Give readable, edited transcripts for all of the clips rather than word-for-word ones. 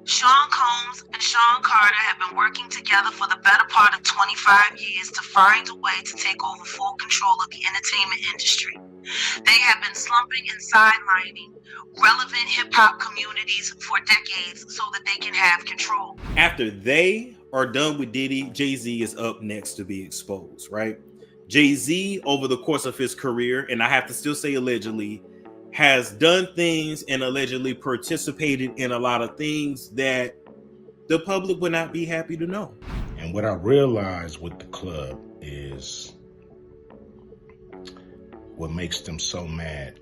Sean Combs and Sean Carter have been working together for the better part of 25 years to find a way to take over full control of the entertainment industry. They have been slumping and sidelining relevant hip-hop communities for decades so that they can have control. After they are done with Diddy, Jay-Z is up next to be exposed, right? Jay-Z, over the course of his career, and I have to still say allegedly, has done things and allegedly participated in a lot of things that the public would not be happy to know. And what I realized with the club is what makes them so mad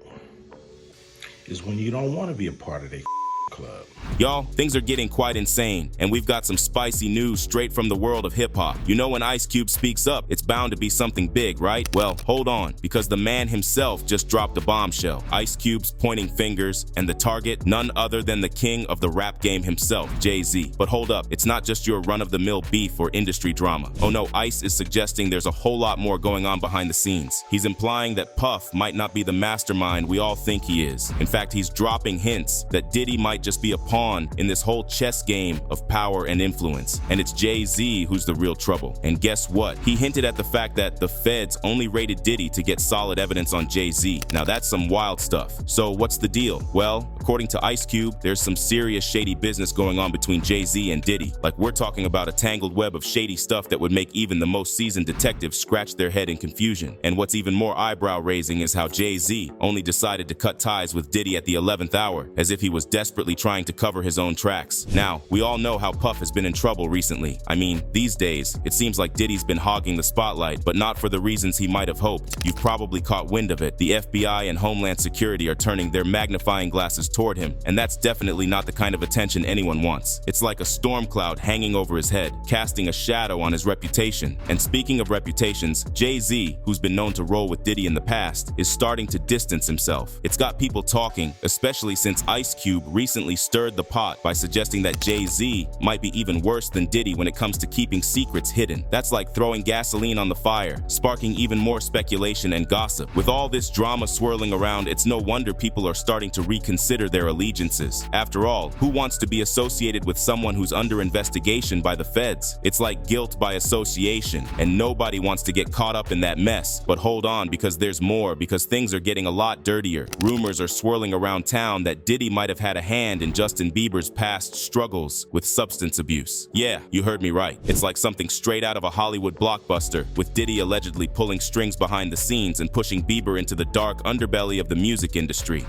is when you don't want to be a part of their club. Y'all, things are getting quite insane, and we've got some spicy news straight from the world of hip-hop. You know, when Ice Cube speaks up, it's bound to be something big, right? Well, hold on, because the man himself just dropped a bombshell. Ice Cube's pointing fingers, and the target, none other than the king of the rap game himself, Jay-Z. But hold up, it's not just your run-of-the-mill beef or industry drama. Oh no, Ice is suggesting there's a whole lot more going on behind the scenes. He's implying that Puff might not be the mastermind we all think he is. In fact, he's dropping hints that Diddy might just be a pawn in this whole chess game of power and influence, and it's Jay-Z who's the real trouble. And guess what? He hinted at the fact that the feds only raided Diddy to get solid evidence on Jay-Z. Now that's some wild stuff. So what's the deal? Well, according to Ice Cube, there's some serious shady business going on between Jay-Z and Diddy. Like, we're talking about a tangled web of shady stuff that would make even the most seasoned detectives scratch their head in confusion. And what's even more eyebrow-raising is how Jay-Z only decided to cut ties with Diddy at the 11th hour, as if he was desperately trying to cover his own tracks. Now, we all know how Puff has been in trouble recently. I mean, these days, it seems like Diddy's been hogging the spotlight, but not for the reasons he might have hoped. You've probably caught wind of it. The FBI and Homeland Security are turning their magnifying glasses toward him, and that's definitely not the kind of attention anyone wants. It's like a storm cloud hanging over his head, casting a shadow on his reputation. And speaking of reputations, Jay-Z, who's been known to roll with Diddy in the past, is starting to distance himself. It's got people talking, especially since Ice Cube recently stirred the pot by suggesting that Jay-Z might be even worse than Diddy when it comes to keeping secrets hidden. That's like throwing gasoline on the fire, sparking even more speculation and gossip. With all this drama swirling around, it's no wonder people are starting to reconsider their allegiances. After all, who wants to be associated with someone who's under investigation by the feds? It's like guilt by association, and nobody wants to get caught up in that mess. But hold on, because there's more, because things are getting a lot dirtier. Rumors are swirling around town that Diddy might have had a hand in Justin Bieber's past struggles with substance abuse. Yeah, you heard me right. It's like something straight out of a Hollywood blockbuster, with Diddy allegedly pulling strings behind the scenes and pushing Bieber into the dark underbelly of the music industry.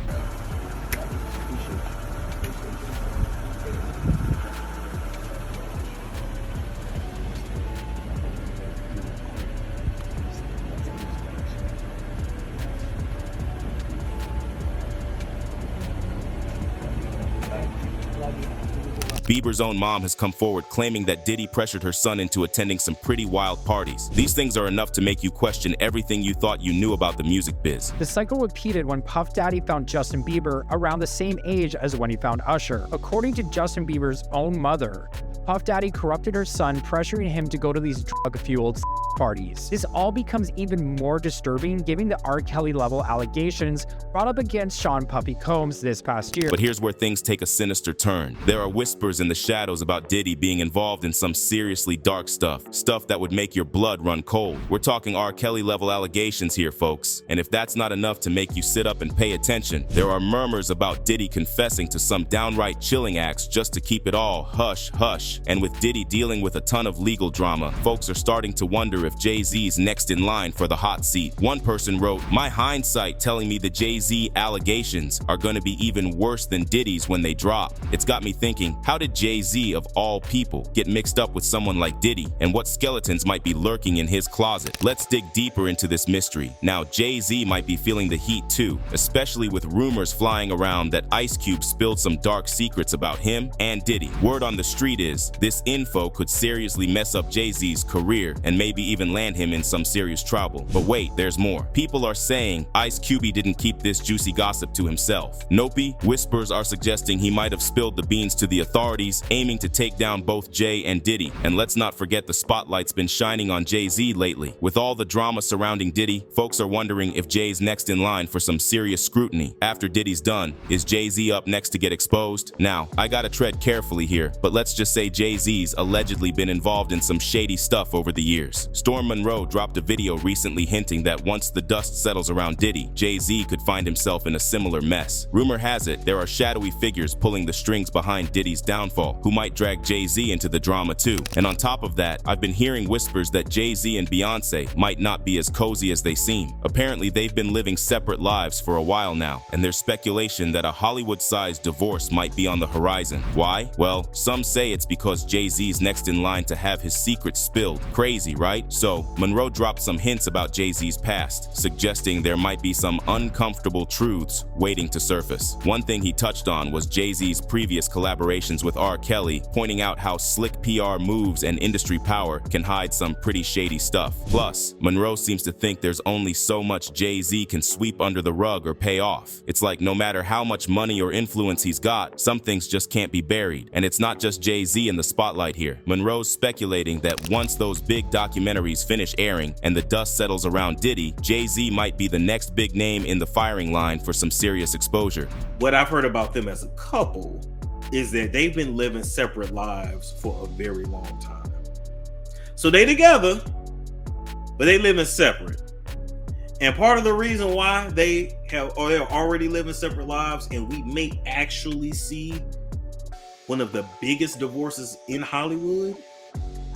Bieber's own mom has come forward claiming that Diddy pressured her son into attending some pretty wild parties. These things are enough to make you question everything you thought you knew about the music biz. The cycle repeated when Puff Daddy found Justin Bieber around the same age as when he found Usher. According to Justin Bieber's own mother, Puff Daddy corrupted her son, pressuring him to go to these drug-fueled parties. This all becomes even more disturbing given the R. Kelly-level allegations brought up against Sean Puffy Combs this past year. But here's where things take a sinister turn. There are whispers in the shadows about Diddy being involved in some seriously dark stuff that would make your blood run cold. We're talking R. Kelly-level allegations here, folks. And if that's not enough to make you sit up and pay attention, there are murmurs about Diddy confessing to some downright chilling acts just to keep it all hush-hush. And with Diddy dealing with a ton of legal drama, folks are starting to wonder if Jay-Z's next in line for the hot seat. One person wrote, "My hindsight telling me the Jay-Z allegations are going to be even worse than Diddy's when they drop." It's got me thinking, how did Jay-Z, of all people, get mixed up with someone like Diddy, and what skeletons might be lurking in his closet? Let's dig deeper into this mystery. Now, Jay-Z might be feeling the heat too, especially with rumors flying around that Ice Cube spilled some dark secrets about him and Diddy. Word on the street is, this info could seriously mess up Jay-Z's career and maybe even land him in some serious trouble. But wait, there's more. People are saying Ice Cube didn't keep this juicy gossip to himself. Nope, whispers are suggesting he might have spilled the beans to the authorities, aiming to take down both Jay and Diddy. And let's not forget the spotlight's been shining on Jay-Z lately. With all the drama surrounding Diddy, folks are wondering if Jay's next in line for some serious scrutiny. After Diddy's done, is Jay-Z up next to get exposed? Now, I gotta tread carefully here, but let's just say Jay-Z's allegedly been involved in some shady stuff over the years. Storm Monroe dropped a video recently hinting that once the dust settles around Diddy, Jay-Z could find himself in a similar mess. Rumor has it there are shadowy figures pulling the strings behind Diddy's downfall, who might drag Jay-Z into the drama too. And on top of that, I've been hearing whispers that Jay-Z and Beyonce might not be as cozy as they seem. Apparently, they've been living separate lives for a while now, and there's speculation that a Hollywood-sized divorce might be on the horizon. Why? Well, some say it's because Jay-Z's next in line to have his secrets spilled. Crazy, right? So, Monroe dropped some hints about Jay-Z's past, suggesting there might be some uncomfortable truths waiting to surface. One thing he touched on was Jay-Z's previous collaborations with R. Kelly, pointing out how slick PR moves and industry power can hide some pretty shady stuff. Plus, Monroe seems to think there's only so much Jay-Z can sweep under the rug or pay off. It's like no matter how much money or influence he's got, some things just can't be buried. And it's not just Jay-Z in the spotlight here. Monroe's speculating that once those big documentaries finish airing and the dust settles around Diddy, Jay-Z might be the next big name in the firing line for some serious exposure. What I've heard about them as a couple is that they've been living separate lives for a very long time. So they together, but they living separate. And part of the reason why they're already living separate lives, and we may actually see one of the biggest divorces in Hollywood,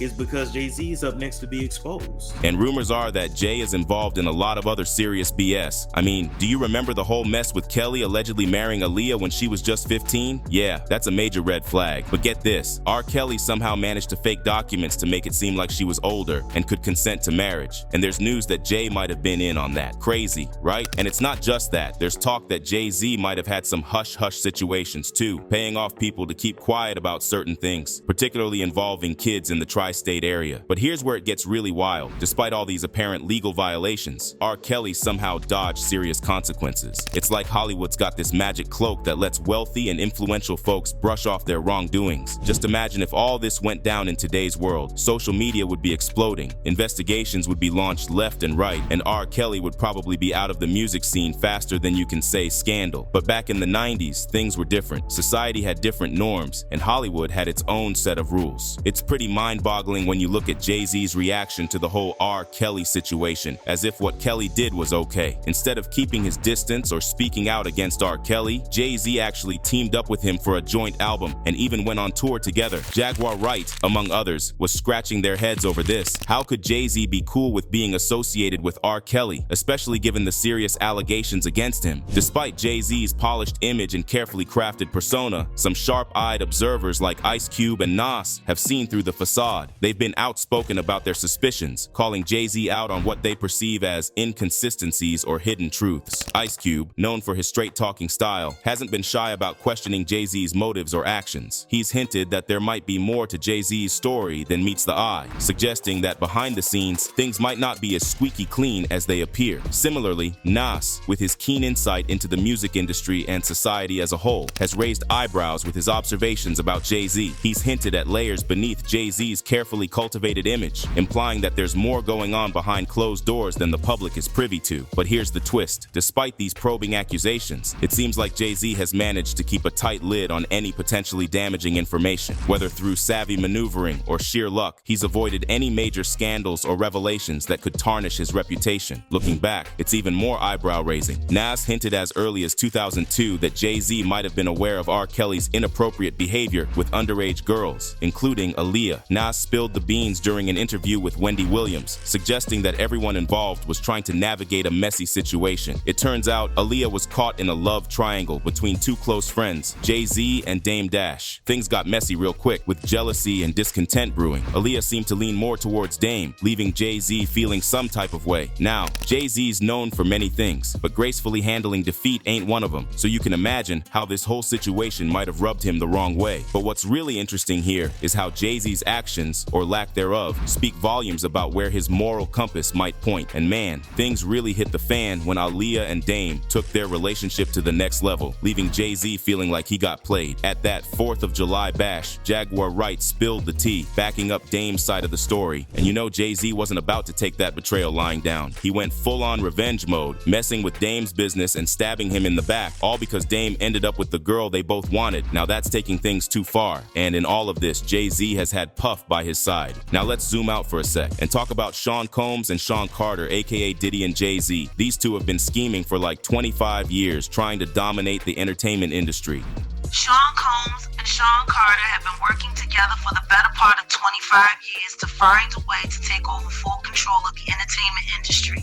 is because Jay-Z is up next to be exposed. And rumors are that Jay is involved in a lot of other serious BS. I mean, do you remember the whole mess with Kelly allegedly marrying Alia when she was just 15? Yeah, that's a major red flag. But get this, R. Kelly somehow managed to fake documents to make it seem like she was older and could consent to marriage. And there's news that Jay might have been in on that. Crazy, right? And it's not just that. There's talk that Jay-Z might have had some hush-hush situations too, paying off people to keep quiet about certain things, particularly involving kids in the tri-state area. But here's where it gets really wild. Despite all these apparent legal violations, R. Kelly somehow dodged serious consequences. It's like Hollywood's got this magic cloak that lets wealthy and influential folks brush off their wrongdoings. Just imagine if all this went down in today's world. Social media would be exploding, investigations would be launched left and right, and R. Kelly would probably be out of the music scene faster than you can say scandal. But back in the 90s, things were different. Society had different norms, and Hollywood had its own set of rules. It's pretty mind-boggling when you look at Jay-Z's reaction to the whole R. Kelly situation, as if what Kelly did was okay. Instead of keeping his distance or speaking out against R. Kelly, Jay-Z actually teamed up with him for a joint album and even went on tour together. Jaguar Wright, among others, was scratching their heads over this. How could Jay-Z be cool with being associated with R. Kelly, especially given the serious allegations against him? Despite Jay-Z's polished image and carefully crafted persona, some sharp-eyed observers like Ice Cube and Nas have seen through the facade. They've been outspoken about their suspicions, calling Jay-Z out on what they perceive as inconsistencies or hidden truths. Ice Cube, known for his straight-talking style, hasn't been shy about questioning Jay-Z's motives or actions. He's hinted that there might be more to Jay-Z's story than meets the eye, suggesting that behind the scenes, things might not be as squeaky clean as they appear. Similarly, Nas, with his keen insight into the music industry and society as a whole, has raised eyebrows with his observations about Jay-Z. He's hinted at layers beneath Jay-Z's carefully cultivated image, implying that there's more going on behind closed doors than the public is privy to. But here's the twist. Despite these probing accusations, it seems like Jay-Z has managed to keep a tight lid on any potentially damaging information. Whether through savvy maneuvering or sheer luck, he's avoided any major scandals or revelations that could tarnish his reputation. Looking back, it's even more eyebrow-raising. Nas hinted as early as 2002 that Jay-Z might have been aware of R. Kelly's inappropriate behavior with underage girls, including Alia. Nas spilled the beans during an interview with Wendy Williams, suggesting that everyone involved was trying to navigate a messy situation. It turns out Alia was caught in a love triangle between two close friends, Jay-Z and Dame Dash. Things got messy real quick, with jealousy and discontent brewing. Alia seemed to lean more towards Dame, leaving Jay-Z feeling some type of way. Now, Jay-Z's known for many things, but gracefully handling defeat ain't one of them, so you can imagine how this whole situation might have rubbed him the wrong way. But what's really interesting here is how Jay-Z's actions actions, or lack thereof, speak volumes about where his moral compass might point. And man, things really hit the fan when Alia and Dame took their relationship to the next level, leaving Jay-Z feeling like he got played. At that 4th of July bash, Jaguar Wright spilled the tea, backing up Dame's side of the story. And you know Jay-Z wasn't about to take that betrayal lying down. He went full-on revenge mode, messing with Dame's business and stabbing him in the back, all because Dame ended up with the girl they both wanted. Now that's taking things too far. And in all of this, Jay-Z has had Puff by his side. Now let's zoom out for a sec and talk about Sean Combs and Sean Carter, aka Diddy and Jay-Z. These two have been scheming for like 25 years, trying to dominate the entertainment industry. Sean Combs and Sean Carter have been working together for the better part of 25 years to find a way to take over full control of the entertainment industry.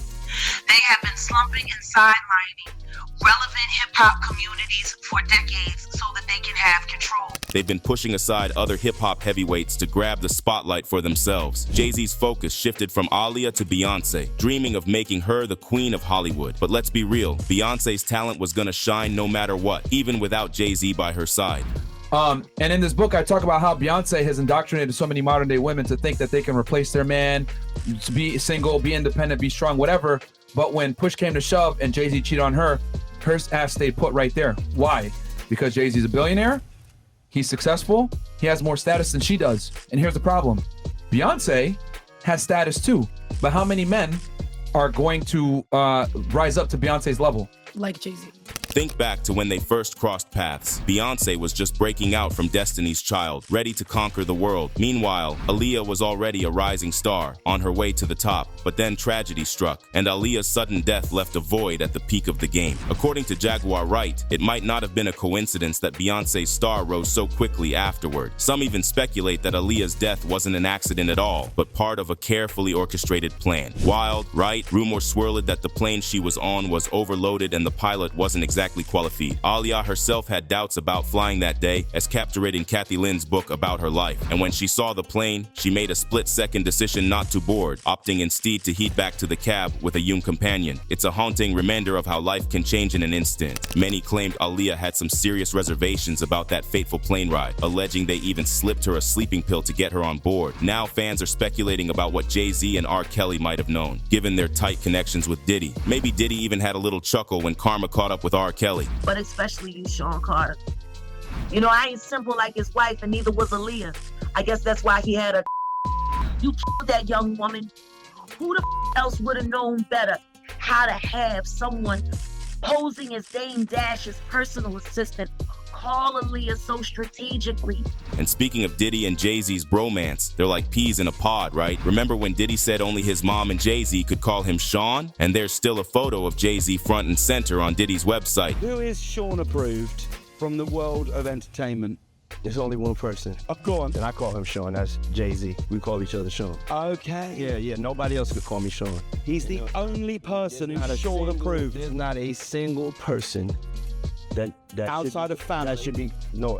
They have been slumping and sidelining relevant hip-hop communities for decades so that they can have control. They've been pushing aside other hip-hop heavyweights to grab the spotlight for themselves. Jay-Z's focus shifted from Alia to Beyonce, dreaming of making her the queen of Hollywood. But let's be real, Beyonce's talent was gonna shine no matter what, even without Jay-Z by her side. And in this book, I talk about how Beyonce has indoctrinated so many modern day women to think that they can replace their man, to be single, be independent, be strong, whatever. But when push came to shove and Jay-Z cheated on her ass stayed put right there. Why? Because Jay-Z's a billionaire, he's successful, he has more status than she does. And here's the problem. Beyonce has status too, but how many men are going to rise up to Beyonce's level? Like Jay-Z. Think back to when they first crossed paths. Beyonce was just breaking out from Destiny's Child, ready to conquer the world. Meanwhile, Aaliyah was already a rising star, on her way to the top. But then tragedy struck, and Aaliyah's sudden death left a void at the peak of the game. According to Jaguar Wright, it might not have been a coincidence that Beyonce's star rose so quickly afterward. Some even speculate that Aaliyah's death wasn't an accident at all, but part of a carefully orchestrated plan. Wild, right? Rumors swirled that the plane she was on was overloaded and the pilot wasn't exactly qualified. Alia herself had doubts about flying that day, as captured in Kathy Lynn's book about her life. And when she saw the plane, she made a split-second decision not to board, opting instead to head back to the cab with a young companion. It's a haunting reminder of how life can change in an instant. Many claimed Alia had some serious reservations about that fateful plane ride, alleging they even slipped her a sleeping pill to get her on board. Now fans are speculating about what Jay-Z and R. Kelly might have known, given their tight connections with Diddy. Maybe Diddy even had a little chuckle when karma caught up with R. Kelly. But especially you, Sean Carter. You know, I ain't simple like his wife, and neither was Alia. I guess that's why he had a. You killed that young woman. Who the else would have known better how to have someone posing as Dame Dash's personal assistant call Alia so strategically? And speaking of Diddy and Jay-Z's bromance, they're like peas in a pod, right? Remember when Diddy said only his mom and Jay-Z could call him Sean? And there's still a photo of Jay-Z front and center on Diddy's website. Who is Sean approved from the world of entertainment? There's only one person. Oh, go on. And I call him Sean. That's Jay-Z. We call each other Sean. Okay. Yeah. Nobody else could call me Sean. He's the only person who's Sean approved. There's not a single person that outside of family. That should be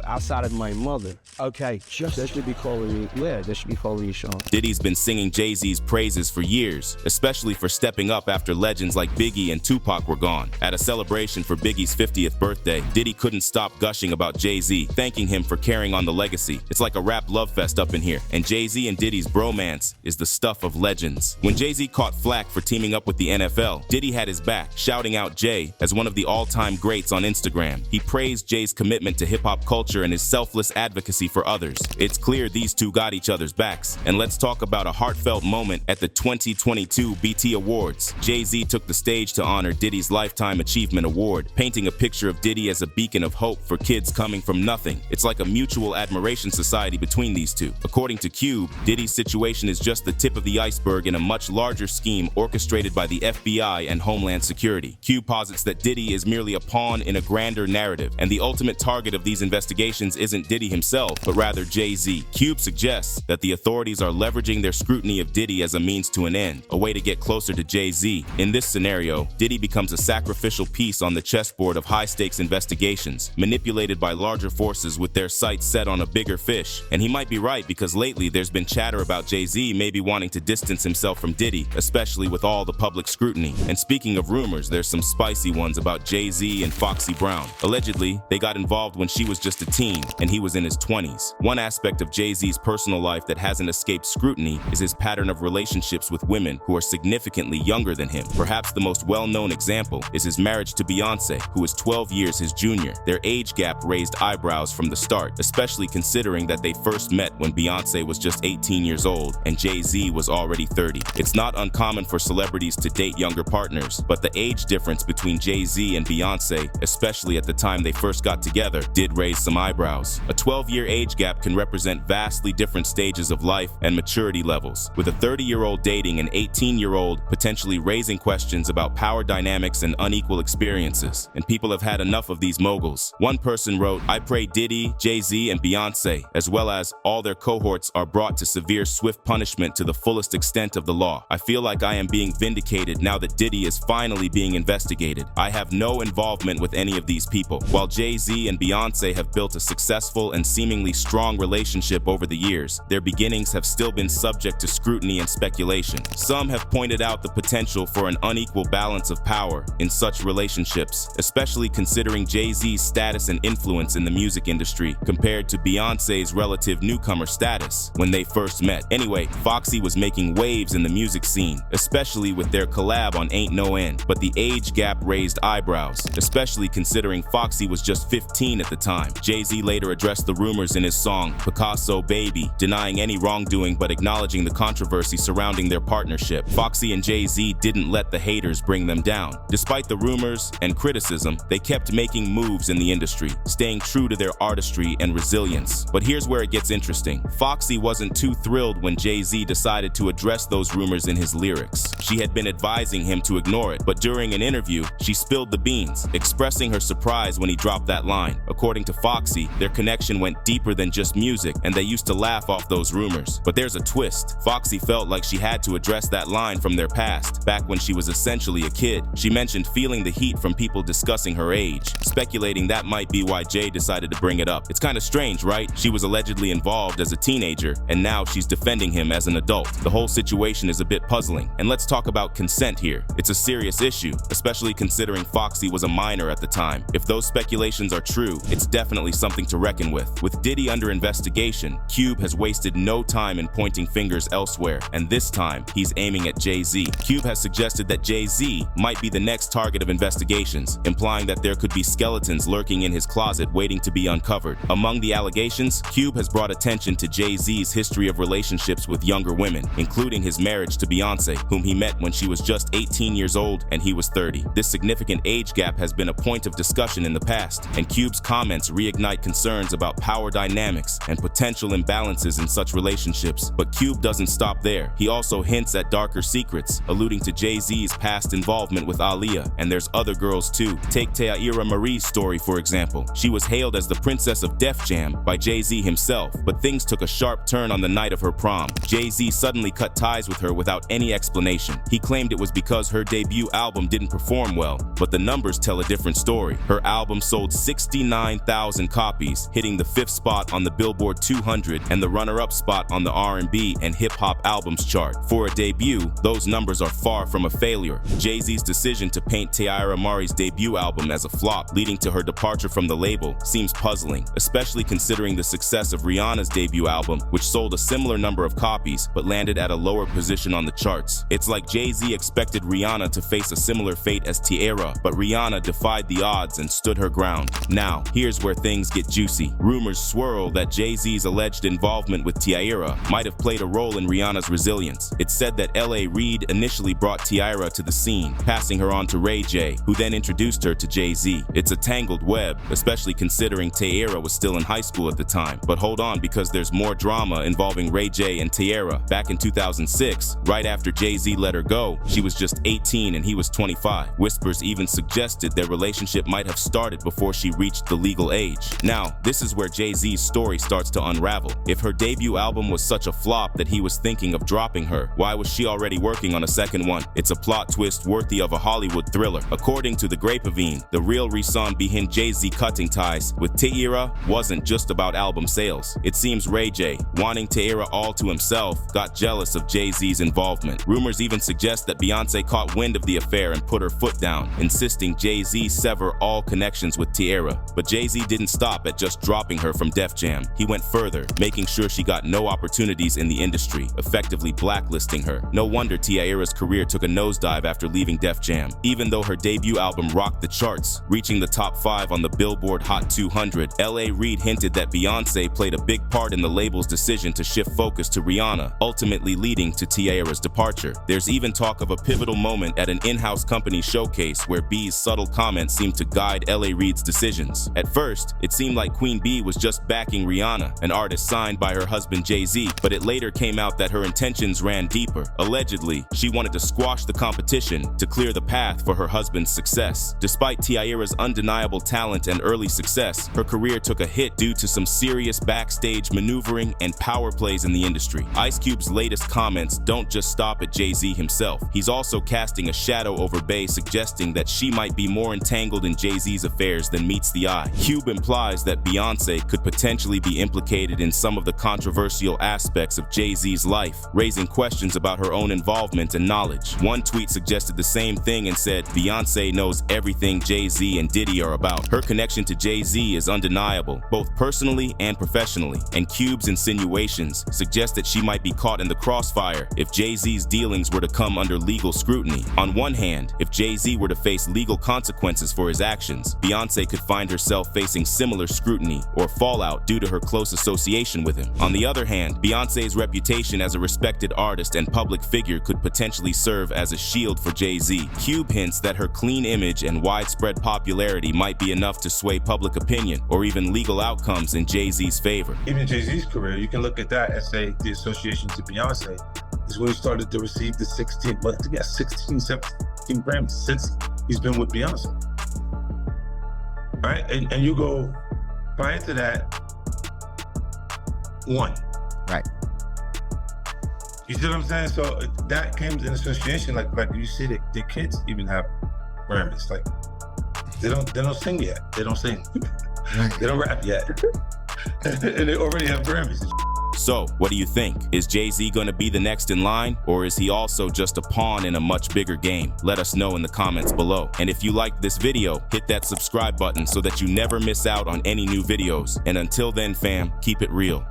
outside of my mother. Okay, That should be calling me. Yeah, they should be calling me Sean. Diddy's been singing Jay-Z's praises for years, especially for stepping up after legends like Biggie and Tupac were gone. At a celebration for Biggie's 50th birthday, Diddy couldn't stop gushing about Jay-Z, thanking him for carrying on the legacy. It's like a rap love fest up in here, and Jay-Z and Diddy's bromance is the stuff of legends. When Jay-Z caught flack for teaming up with the NFL, Diddy had his back, shouting out Jay as one of the all-time greats on Instagram. He praised Jay's commitment to hip-hop culture and his selfless advocacy for others. It's clear these two got each other's backs. And let's talk about a heartfelt moment at the 2022 BET Awards. Jay-Z took the stage to honor Diddy's Lifetime Achievement Award, painting a picture of Diddy as a beacon of hope for kids coming from nothing. It's like a mutual admiration society between these two. According to Cube, Diddy's situation is just the tip of the iceberg in a much larger scheme orchestrated by the FBI and Homeland Security. Cube posits that Diddy is merely a pawn in a grander narrative, and the ultimate target of these investigations isn't Diddy himself, but rather Jay-Z. Cube suggests that the authorities are leveraging their scrutiny of Diddy as a means to an end, a way to get closer to Jay-Z. In this scenario, Diddy becomes a sacrificial piece on the chessboard of high-stakes investigations, manipulated by larger forces with their sights set on a bigger fish. And he might be right, because lately there's been chatter about Jay-Z maybe wanting to distance himself from Diddy, especially with all the public scrutiny. And speaking of rumors, there's some spicy ones about Jay-Z and Foxy Brown. background. Allegedly, they got involved when she was just a teen, and he was in his 20s. One aspect of Jay-Z's personal life that hasn't escaped scrutiny is his pattern of relationships with women who are significantly younger than him. Perhaps the most well-known example is his marriage to Beyonce, who is 12 years his junior. Their age gap raised eyebrows from the start, especially considering that they first met when Beyonce was just 18 years old and Jay-Z was already 30. It's not uncommon for celebrities to date younger partners, but the age difference between Jay-Z and Beyonce, especially at the time they first got together, did raise some eyebrows. A 12-year age gap can represent vastly different stages of life and maturity levels, with a 30-year-old dating an 18-year-old potentially raising questions about power dynamics and unequal experiences. And people have had enough of these moguls. One person wrote, "I pray Diddy, Jay-Z, and Beyonce, as well as all their cohorts, are brought to severe, swift punishment to the fullest extent of the law. I feel like I am being vindicated now that Diddy is finally being investigated. I have no involvement with any of these people." While Jay-Z and Beyonce have built a successful and seemingly strong relationship over the years, their beginnings have still been subject to scrutiny and speculation. Some have pointed out the potential for an unequal balance of power in such relationships, especially considering Jay-Z's status and influence in the music industry compared to Beyonce's relative newcomer status when they first met. Anyway, Foxy was making waves in the music scene, especially with their collab on Ain't No End, but the age gap raised eyebrows, especially considering Foxy was just 15 at the time. Jay-Z later addressed the rumors in his song Picasso Baby, denying any wrongdoing but acknowledging the controversy surrounding their partnership. Foxy and Jay-Z didn't let the haters bring them down. Despite the rumors and criticism, they kept making moves in the industry, staying true to their artistry and resilience. But here's where it gets interesting. Foxy wasn't too thrilled when Jay-Z decided to address those rumors in his lyrics. She had been advising him to ignore it, but during an interview, she spilled the beans, expressing her surprise when he dropped that line. According to Foxy, their connection went deeper than just music, and they used to laugh off those rumors. But there's a twist. Foxy felt like she had to address that line from their past, back when she was essentially a kid. She mentioned feeling the heat from people discussing her age, speculating that might be why Jay decided to bring it up. It's kind of strange, right? She was allegedly involved as a teenager, and now she's defending him as an adult. The whole situation is a bit puzzling. And let's talk about consent here. It's a serious issue, especially considering Foxy was a minor at the time. If those speculations are true, it's definitely something to reckon with. With Diddy under investigation, Cube has wasted no time in pointing fingers elsewhere, and this time, he's aiming at Jay-Z. Cube has suggested that Jay-Z might be the next target of investigations, implying that there could be skeletons lurking in his closet waiting to be uncovered. Among the allegations, Cube has brought attention to Jay-Z's history of relationships with younger women, including his marriage to Beyonce, whom he met when she was just 18 years old and he was 30. This significant age gap has been a point of discussion in the past, and Cube's comments reignite concerns about power dynamics and potential imbalances in such relationships. But Cube doesn't stop there. He also hints at darker secrets, alluding to Jay-Z's past involvement with Alia, and there's other girls too. Take Taira Marie's story, for example. She was hailed as the Princess of Def Jam by Jay-Z himself, but things took a sharp turn on the night of her prom. Jay-Z suddenly cut ties with her without any explanation. He claimed it was because her debut album didn't perform well, but the numbers tell a different story. Her album sold 69,000 copies, hitting the 5th spot on the Billboard 200 and the runner-up spot on the R&B and hip-hop albums chart. For a debut, those numbers are far from a failure. Jay-Z's decision to paint Taira Marie's debut album as a flop, leading to her departure from the label, seems puzzling, especially considering the success of Rihanna's debut album, which sold a similar number of copies but landed at a lower position on the charts. It's like Jay-Z expected Rihanna to face a similar fate as Taira, but Rihanna defied the odds and stood her ground. Now, here's where things get juicy. Rumors swirl that Jay-Z's alleged involvement with Taira might have played a role in Rihanna's resilience. It's said that L.A. Reid initially brought Taira to the scene, passing her on to Ray J, who then introduced her to Jay-Z. It's a tangled web, especially considering Taira was still in high school at the time. But hold on, because there's more drama involving Ray J and Taira. Back in 2006, right after Jay-Z let her go, she was just 18 and he was 25. Whispers even suggested their relationship might have started before she reached the legal age. Now, this is where Jay-Z's story starts to unravel. If her debut album was such a flop that he was thinking of dropping her, why was she already working on a second one? It's a plot twist worthy of a Hollywood thriller. According to the Grapevine, the real reason behind Jay-Z cutting ties with Taira wasn't just about album sales. It seems Ray J, wanting Taira all to himself, got jealous of Jay-Z's involvement. Rumors even suggest that Beyonce caught wind of the affair and put her foot down, insisting Jay-Z sever all connections with Tierra. But Jay-Z didn't stop at just dropping her from Def Jam. He went further, making sure she got no opportunities in the industry, effectively blacklisting her. No wonder Tierra's career took a nosedive after leaving Def Jam. Even though her debut album rocked the charts, reaching the top 5 on the Billboard Hot 200, L.A. Reid hinted that Beyoncé played a big part in the label's decision to shift focus to Rihanna, ultimately leading to Tierra's departure. There's even talk of a pivotal moment at an in-house company showcase where B's subtle comments seemed to guide L.A. Reid's decisions. At first, it seemed like Queen Bee was just backing Rihanna, an artist signed by her husband Jay-Z, but it later came out that her intentions ran deeper. Allegedly, she wanted to squash the competition to clear the path for her husband's success. Despite Tierra's undeniable talent and early success, her career took a hit due to some serious backstage maneuvering and power plays in the industry. Ice Cube's latest comments don't just stop at Jay-Z himself. He's also casting a shadow over Bey, suggesting that she might be more entangled in Jay-Z's affairs than meets the eye. Cube implies that Beyoncé could potentially be implicated in some of the controversial aspects of Jay-Z's life, raising questions about her own involvement and knowledge. One tweet suggested the same thing and said, Beyoncé knows everything Jay-Z and Diddy are about. Her connection to Jay-Z is undeniable, both personally and professionally, and Cube's insinuations suggest that she might be caught in the crossfire if Jay-Z's dealings were to come under legal scrutiny. On one hand, if Jay-Z were to face legal consequences for his actions, Beyoncé could find herself facing similar scrutiny or fallout due to her close association with him. On the other hand, Beyoncé's reputation as a respected artist and public figure could potentially serve as a shield for Jay-Z. Cube hints that her clean image and widespread popularity might be enough to sway public opinion or even legal outcomes in Jay-Z's favor. Even Jay-Z's career, you can look at that and say the association to Beyonce is when he started to receive the 16 Grammys since he's been with Beyonce. Right? And you go prior to that, 1. Right. You see what I'm saying? So that came in association, like you see the kids even have Grammys. Like they don't sing yet. They don't sing. They don't rap yet. And they already have Grammys. So, what do you think? Is Jay-Z gonna be the next in line, or is he also just a pawn in a much bigger game? Let us know in the comments below. And if you liked this video, hit that subscribe button so that you never miss out on any new videos. And until then, fam, keep it real.